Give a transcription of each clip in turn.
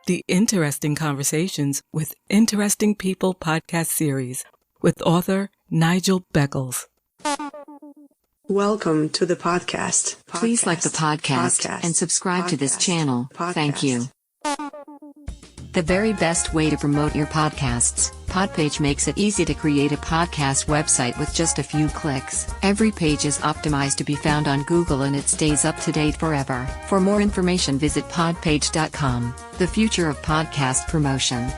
The Interesting Conversations with Interesting People podcast series with author Nigel Beckles. Welcome to the podcast. Please like the podcast and subscribe to this channel. Thank you. The very best way to promote your podcasts. Podpage makes it easy to create a podcast website with just a few clicks. Every page is optimized to be found on Google and it stays up to date forever. For more information, visit podpage.com. The future of podcast promotion.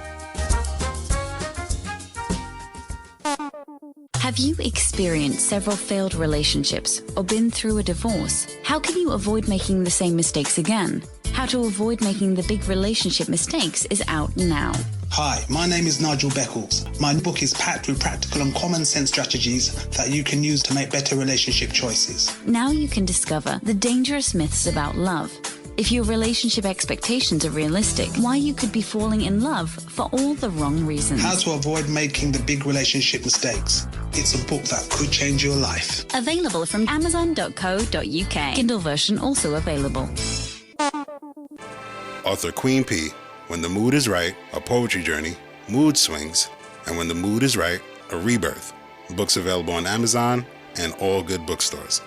Have you experienced several failed relationships or been through a divorce? How can you avoid making the same mistakes again? How to avoid making the big relationship mistakes is out now. Hi, my name is Nigel Beckles. My book is packed with practical and common sense strategies that you can use to make better relationship choices. Now you can discover the dangerous myths about love. If your relationship expectations are realistic, why you could be falling in love for all the wrong reasons. How to avoid making the big relationship mistakes. It's a book that could change your life. Available from amazon.co.uk. Kindle version also available. Author Queen P. When the Mood is Right, A Poetry Journey, Mood Swings, and When the Mood is Right, A Rebirth. Books available on Amazon and all good bookstores.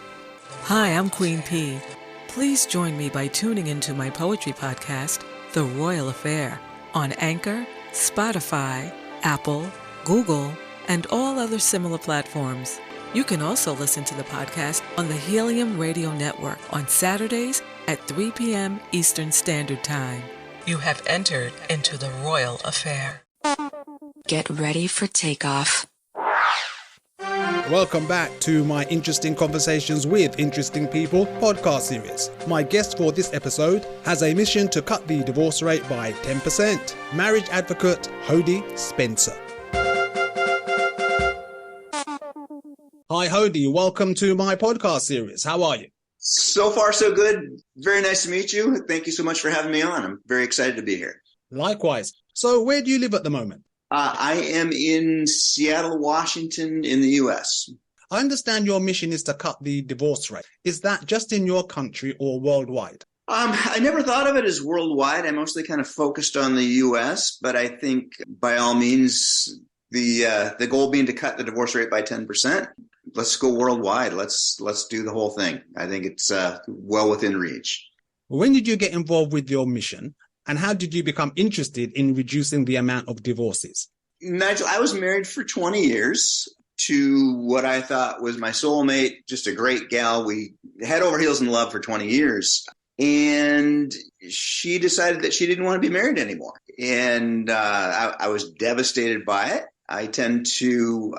Hi, I'm Queen P. Please join me by tuning into my poetry podcast, The Royal Affair, on Anchor, Spotify, Apple, Google, and all other similar platforms. You can also listen to the podcast on the Helium Radio Network on Saturdays at 3 p.m. Eastern Standard Time. You have entered into the Royal Affair. Get ready for takeoff. Welcome back to my Interesting Conversations with Interesting People podcast series. My guest for this episode has a mission to cut the divorce rate by 10%. Marriage advocate Hody Spencer. Hi Hody, welcome to my podcast series. How are you? So far, so good. Very nice to meet you. Thank you so much for having me on. I'm very excited to be here. Likewise. So where do you live at the moment? I am in Seattle, Washington, in the U.S. I understand your mission is to cut the divorce rate. Is that just in your country or worldwide? I never thought of it as worldwide. I mostly kind of focused on the U.S., but I think by all means, the goal being to cut the divorce rate by 10%. Let's go worldwide. Let's do the whole thing. I think it's well within reach. When did you get involved with your mission? And how did you become interested in reducing the amount of divorces? Nigel, I was married for 20 years to what I thought was my soulmate, just a great gal. We head over heels in love for 20 years. And she decided that she didn't want to be married anymore. And I was devastated by it. I tend to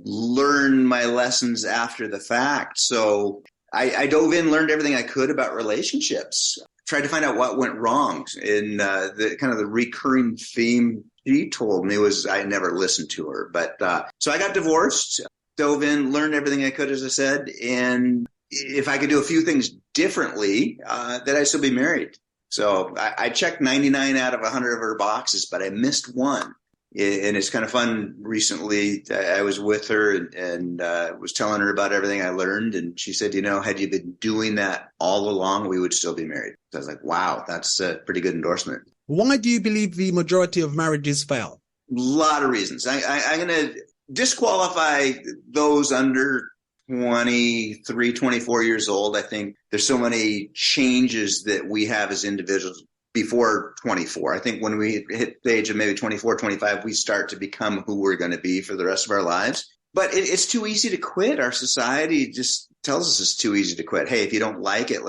learn my lessons after the fact. So I dove in, learned everything I could about relationships. Tried to find out what went wrong. And the kind of the recurring theme she told me was I never listened to her. But so I got divorced, dove in, learned everything I could, as I said. And if I could do a few things differently, that I'd still be married. So I checked 99 out of 100 of her boxes, but I missed one. And it's kind of fun. Recently, I was with her and was telling her about everything I learned. And she said, had you been doing that all along, we would still be married. So I was like, wow, that's a pretty good endorsement. Why do you believe the majority of marriages fail? A lot of reasons. I'm going to disqualify those under 23, 24 years old. I think there's so many changes that we have as individuals before 24. I think when we hit the age of maybe 24, 25, we start to become who we're going to be for the rest of our lives. But it's too easy to quit. Our society just tells us it's too easy to quit. Hey, if you don't like it,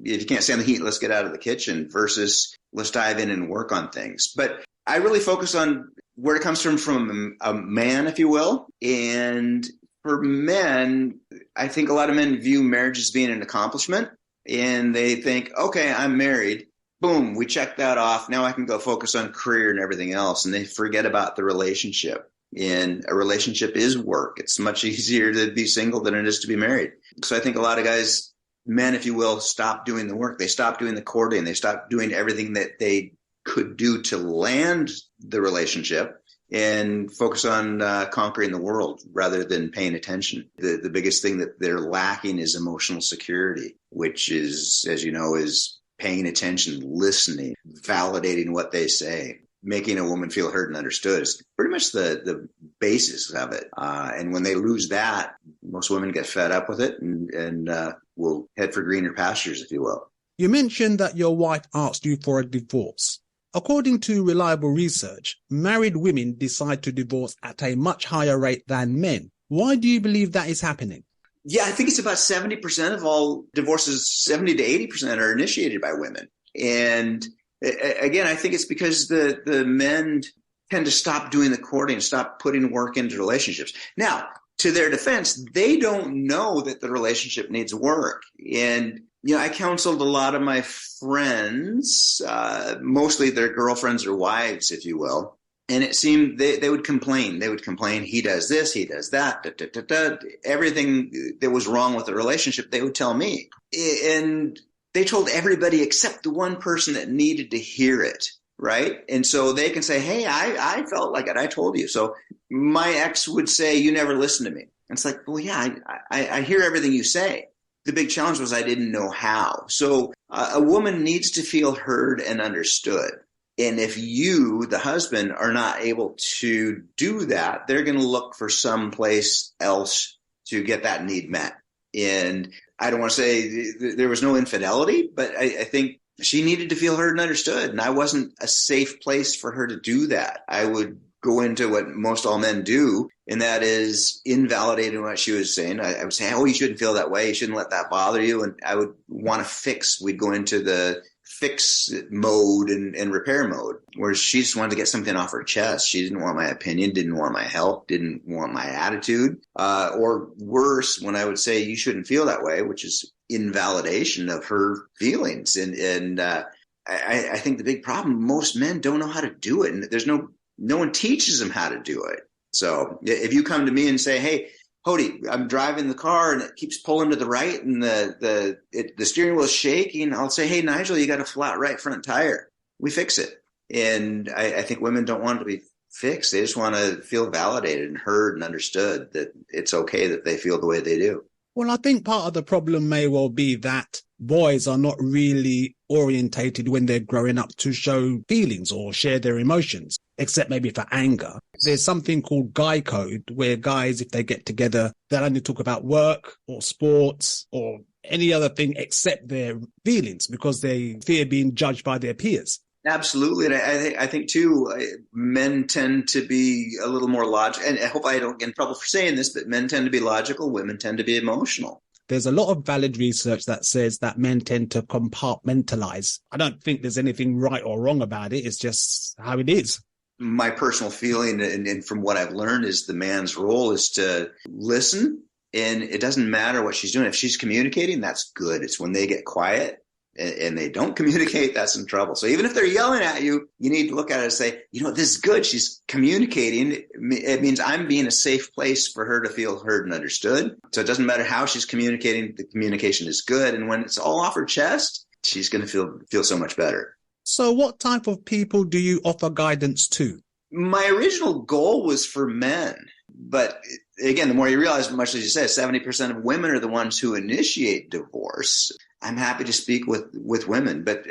if you can't stand the heat, let's get out of the kitchen versus let's dive in and work on things. But I really focus on where it comes from a man, if you will. And for men, I think a lot of men view marriage as being an accomplishment. And they think, okay, I'm married. Boom, we check that off. Now I can go focus on career and everything else. And they forget about the relationship. And a relationship is work. It's much easier to be single than it is to be married. So I think a lot of guys, men, if you will, stop doing the work. They stop doing the courting. They stop doing everything that they could do to land the relationship. and focus on conquering the world rather than paying attention. The biggest thing that they're lacking is emotional security, which is, as you know, is paying attention, listening, validating what they say. Making a woman feel heard and understood is pretty much the basis of it. And when they lose that, most women get fed up with it and will head for greener pastures, if you will. You mentioned that your wife asked you for a divorce. According to reliable research, married women decide to divorce at a much higher rate than men. Why do you believe that is happening? Yeah, I think it's about 70% of all divorces, 70 to 80% are initiated by women. And again, I think it's because the men tend to stop doing the courting, stop putting work into relationships. Now, to their defense, they don't know that the relationship needs work. And, I counseled a lot of my friends, mostly their girlfriends or wives, if you will. And it seemed they would complain. They would complain, he does this, he does that, everything that was wrong with the relationship, they would tell me. And they told everybody except the one person that needed to hear it, right? And so they can say, hey, I felt like it. I told you. So my ex would say, you never listen to me. And it's like, well, yeah, I hear everything you say. The big challenge was I didn't know how. So a woman needs to feel heard and understood. And if you, the husband, are not able to do that, they're going to look for someplace else to get that need met. And I don't want to say there was no infidelity, but I think she needed to feel heard and understood. And I wasn't a safe place for her to do that. I would go into what most all men do, and that is invalidating what she was saying. I would say, oh, you shouldn't feel that way. You shouldn't let that bother you. And I would want to fix. We'd go into the fix mode and repair mode, where she just wanted to get something off her chest. She didn't want my opinion, didn't want my help, didn't want my attitude. Or worse, when I would say you shouldn't feel that way, which is invalidation of her feelings. And I think the big problem, most men don't know how to do it. And there's no one teaches them how to do it. So if you come to me and say, hey, Hody, I'm driving the car and it keeps pulling to the right and the steering wheel is shaking, I'll say, hey, Nigel, you got a flat right front tire. We fix it. And I think women don't want it to be fixed. They just want to feel validated and heard and understood that it's okay that they feel the way they do. Well, I think part of the problem may well be that boys are not really orientated when they're growing up to show feelings or share their emotions, except maybe for anger. There's something called guy code where guys, if they get together, they'll only talk about work or sports or any other thing except their feelings because they fear being judged by their peers. Absolutely. And I think, too, men tend to be a little more logical. And I hope I don't get in trouble for saying this, but men tend to be logical. Women tend to be emotional. There's a lot of valid research that says that men tend to compartmentalize. I don't think there's anything right or wrong about it. It's just how it is. My personal feeling and from what I've learned is the man's role is to listen. And it doesn't matter what she's doing. If she's communicating, that's good. It's when they get quiet and they don't communicate, that's in trouble. So even if they're yelling at you, you need to look at it and say, this is good. She's communicating. It means I'm being a safe place for her to feel heard and understood. So it doesn't matter how she's communicating. The communication is good. And when it's all off her chest, she's going to feel so much better. So what type of people do you offer guidance to? My original goal was for men. But again, the more you realize, much as you said, 70% of women are the ones who initiate divorce. I'm happy to speak with women, but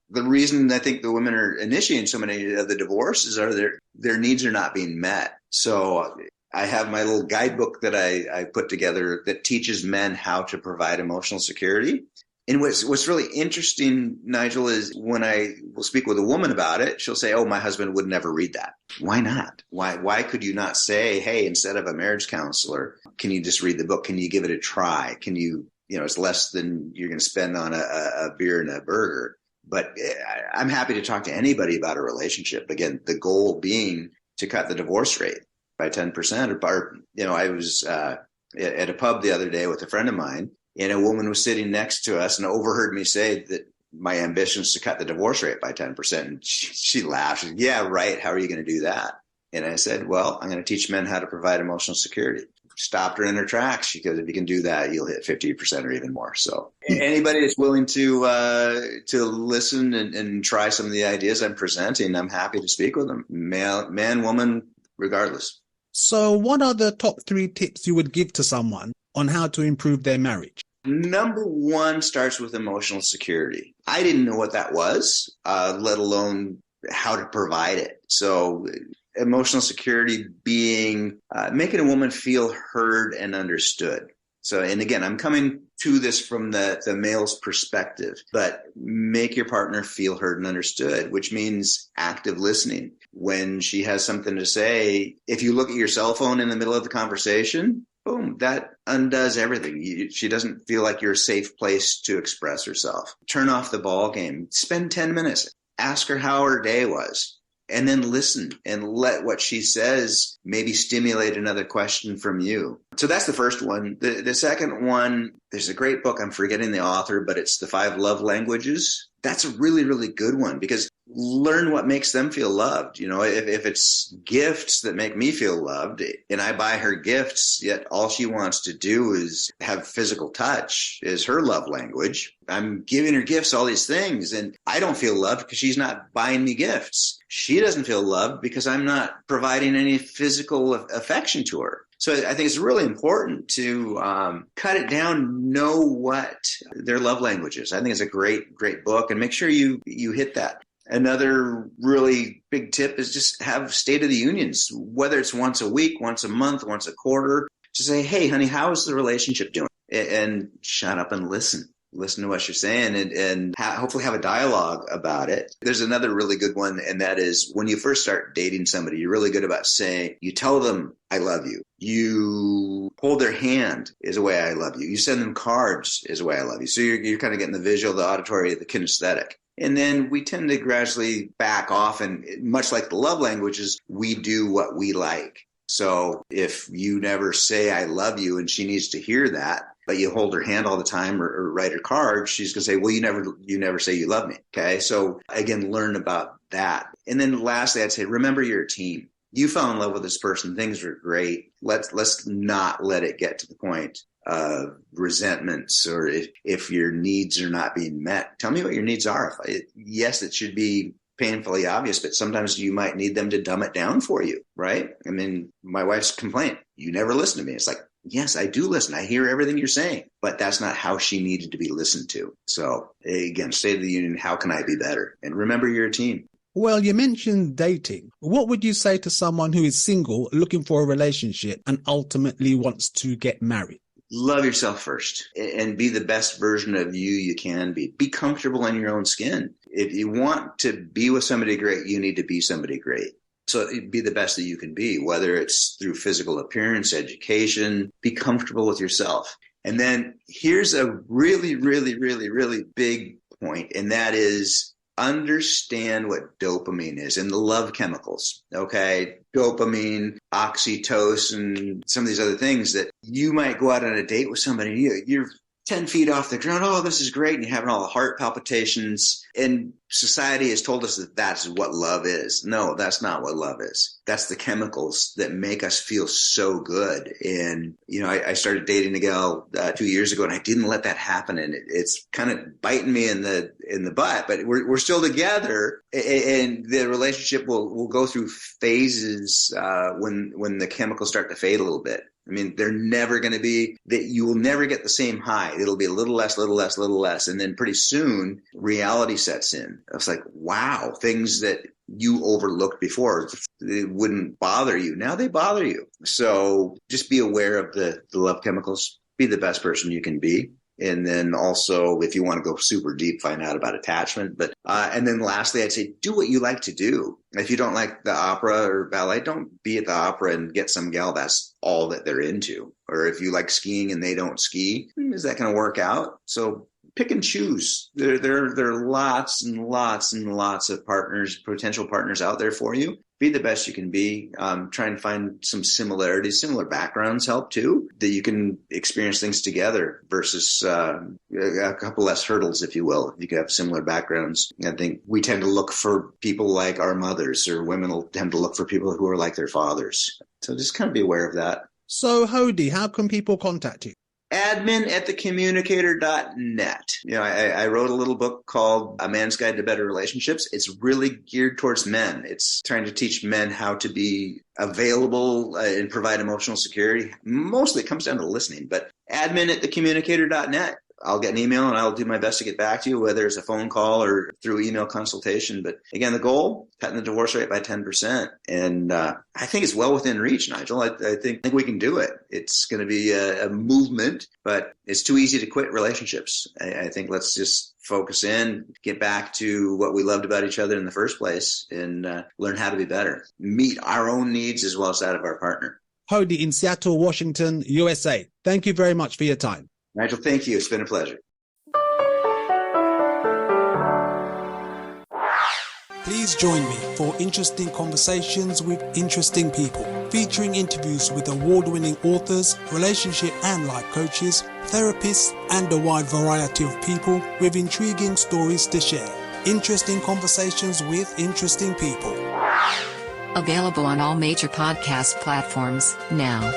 the reason I think the women are initiating so many of the divorces are their needs are not being met. So I have my little guidebook that I put together that teaches men how to provide emotional security. And what's really interesting, Nigel, is when I will speak with a woman about it, she'll say, oh, my husband would never read that. Why not? Why could you not say, hey, instead of a marriage counselor, can you just read the book? Can you give it a try? Can you, it's less than you're going to spend on a beer and a burger. But I'm happy to talk to anybody about a relationship. Again, the goal being to cut the divorce rate by 10%. I was at a pub the other day with a friend of mine, and a woman was sitting next to us and overheard me say that my ambition is to cut the divorce rate by 10%. And she laughed. She said, yeah, right. How are you going to do that? And I said, well, I'm going to teach men how to provide emotional security. Stopped her in her tracks. She goes, if you can do that, you'll hit 50% or even more. So anybody that's willing to listen and try some of the ideas I'm presenting, I'm happy to speak with them. Man, woman, regardless. So what are the top 3 tips you would give to someone on how to improve their marriage? Number 1 starts with emotional security. I didn't know what that was, let alone how to provide it. So emotional security being making a woman feel heard and understood. So, and again, I'm coming to this from the male's perspective, but make your partner feel heard and understood, which means active listening. When she has something to say, if you look at your cell phone in the middle of the conversation, boom, that undoes everything. She doesn't feel like you're a safe place to express herself. Turn off the ball game. Spend 10 minutes. Ask her how her day was. And then listen and let what she says maybe stimulate another question from you. So that's the first one. The second one, there's a great book. I'm forgetting the author, but it's The 5 Love Languages. That's a really, really good one because learn what makes them feel loved. You know, if it's gifts that make me feel loved and I buy her gifts, yet all she wants to do is have physical touch is her love language. I'm giving her gifts, all these things, and I don't feel loved because she's not buying me gifts. She doesn't feel loved because I'm not providing any physical affection to her. So I think it's really important to cut it down, know what their love language is. I think it's a great, great book, and make sure you hit that. Another really big tip is just have State of the Unions, whether it's once a week, once a month, once a quarter. Just say, hey, honey, how is the relationship doing? And shut up and listen. Listen to what you're saying and hopefully have a dialogue about it. There's another really good one, and that is when you first start dating somebody, you're really good about saying, you tell them, I love you. You hold their hand is a way I love you. You send them cards is a way I love you. So you're kind of getting the visual, the auditory, the kinesthetic. And then we tend to gradually back off, and much like the love languages, we do what we like. So if you never say I love you and she needs to hear that, but you hold her hand all the time or write her cards, she's going to say, well, you never say you love me. Okay. So again, learn about that. And then lastly, I'd say, remember you're a team. You fell in love with this person. Things are great. Let's not let it get to the point of resentments, or if your needs are not being met, tell me what your needs are. Yes, it should be painfully obvious, but sometimes you might need them to dumb it down for you, right? I mean, my wife's complaint, you never listen to me. It's like, yes, I do listen. I hear everything you're saying, but that's not how she needed to be listened to. So again, State of the Union, how can I be better? And remember, you're a team. Well, you mentioned dating. What would you say to someone who is single, looking for a relationship, and ultimately wants to get married? Love yourself first and be the best version of you can be. Be comfortable in your own skin. If you want to be with somebody great, you need to be somebody great. So be the best that you can be, whether it's through physical appearance, education, be comfortable with yourself. And then here's a really, really, really, really big point, and that is understand what dopamine is and the love chemicals, okay? Dopamine, oxytocin, some of these other things that you might go out on a date with somebody, you're 10 feet off the ground. Oh, this is great. And you're having all the heart palpitations. And society has told us that that's what love is. No, that's not what love is. That's the chemicals that make us feel so good. And, you know, I started dating a gal 2 years ago, and I didn't let that happen. And it's kind of biting me in the butt, but we're still together. And the relationship will go through phases when the chemicals start to fade a little bit. I mean, they're never going to be that you will never get the same high. It'll be a little less. And then pretty soon reality sets in. It's like, wow, things that you overlooked before, it wouldn't bother you. Now they bother you. So just be aware of the love chemicals. Be the best person you can be. And then also, if you want to go super deep, find out about attachment. But and then lastly, I'd say do what you like to do. If you don't like the opera or ballet, don't be at the opera and get some gal that's all that they're into. Or if you like skiing and they don't ski, is that going to work out? So pick and choose. There are lots and lots and lots of partners, potential partners out there for you. Be the best you can be. Try and find some similarities. Similar backgrounds help too, that you can experience things together versus a couple less hurdles, if you will. You can have similar backgrounds. I think we tend to look for people like our mothers, or women will tend to look for people who are like their fathers. So just kind of be aware of that. So, Hody, how can people contact you? admin@thecommunicator.net. I wrote a little book called A Man's Guide to Better Relationships. It's really geared towards men. It's trying to teach men how to be available and provide emotional security. Mostly it comes down to listening, but admin@thecommunicator.net. I'll get an email and I'll do my best to get back to you, whether it's a phone call or through email consultation. But again, the goal, cutting the divorce rate by 10%. And I think it's well within reach, Nigel. I think we can do it. It's going to be a movement, but it's too easy to quit relationships. I think let's just focus in, get back to what we loved about each other in the first place, and learn how to be better, meet our own needs as well as that of our partner. Hody in Seattle, Washington, USA. Thank you very much for your time. Nigel, thank you. It's been a pleasure. Please join me for interesting conversations with interesting people, featuring interviews with award-winning authors, relationship and life coaches, therapists, and a wide variety of people with intriguing stories to share. Interesting conversations with interesting people. Available on all major podcast platforms now.